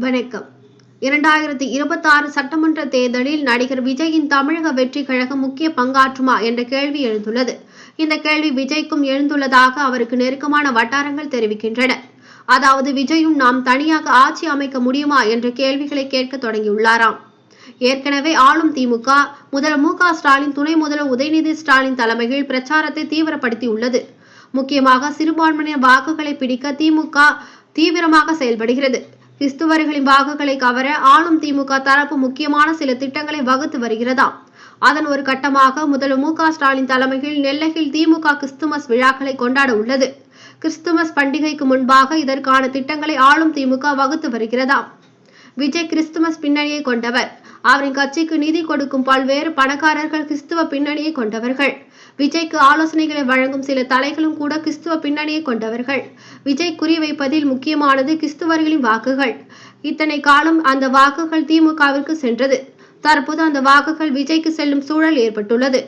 வணக்கம். 2026 சட்டமன்ற தேர்தலில் நடிகர் விஜயின் தமிழக வெற்றி கழகம் முக்கிய பங்காற்றுமா என்ற கேள்வி எழுந்துள்ளது. இந்த கேள்வி விஜய்க்கும் எழுந்துள்ளதாக அவருக்கு நெருக்கமான வட்டாரங்கள் தெரிவிக்கின்றன. அதாவது விஜயும் நாம் தனியாக ஆட்சி அமைக்க முடியுமா என்ற கேள்விகளை கேட்க தொடங்கியுள்ளாராம். ஏற்கனவே ஆளும் திமுக முதல்வர் மு.க. ஸ்டாலின், துணை முதல்வர் உதயநிதி ஸ்டாலின் தலைமையில் பிரச்சாரத்தை தீவிரப்படுத்தியுள்ளது. முக்கியமாக சிறுபான்மையினர் வாக்குகளை பிடிக்க திமுக தீவிரமாக செயல்படுகிறது. கிறிஸ்துவர்களின் வாக்குகளை கவர ஆளும் திமுக தரப்பு முக்கியமான சில திட்டங்களை வகுத்து வருகிறதாம். அதன் ஒரு கட்டமாக முதல்வர் மு.க. ஸ்டாலின் தலைமையில் நெல்லையில் திமுக கிறிஸ்துமஸ் விழாக்களை கொண்டாட உள்ளது. கிறிஸ்துமஸ் பண்டிகைக்கு முன்பாக இதற்கான திட்டங்களை ஆளும் திமுக வகுத்து வருகிறதாம். விஜய் கிறிஸ்துமஸ் பின்னணியை கொண்டவர். அவரின் கட்சிக்கு நிதி கொடுக்கும் பல்வேறு பணக்காரர்கள் கிறிஸ்துவ பின்னணியை கொண்டவர்கள். விஜய்க்கு ஆலோசனைகளை வழங்கும் சில தலைகளும் கூட கிறிஸ்துவ பின்னணியை கொண்டவர்கள். விஜய் குறிவைப்பதில் முக்கியமானது கிறிஸ்துவர்களின் வாக்குகள். இத்தனை காலம் அந்த வாக்குகள் திமுகவிற்கு சென்றது. தற்போது அந்த வாக்குகள் விஜய்க்கு செல்லும் சூழல் ஏற்பட்டுள்ளது.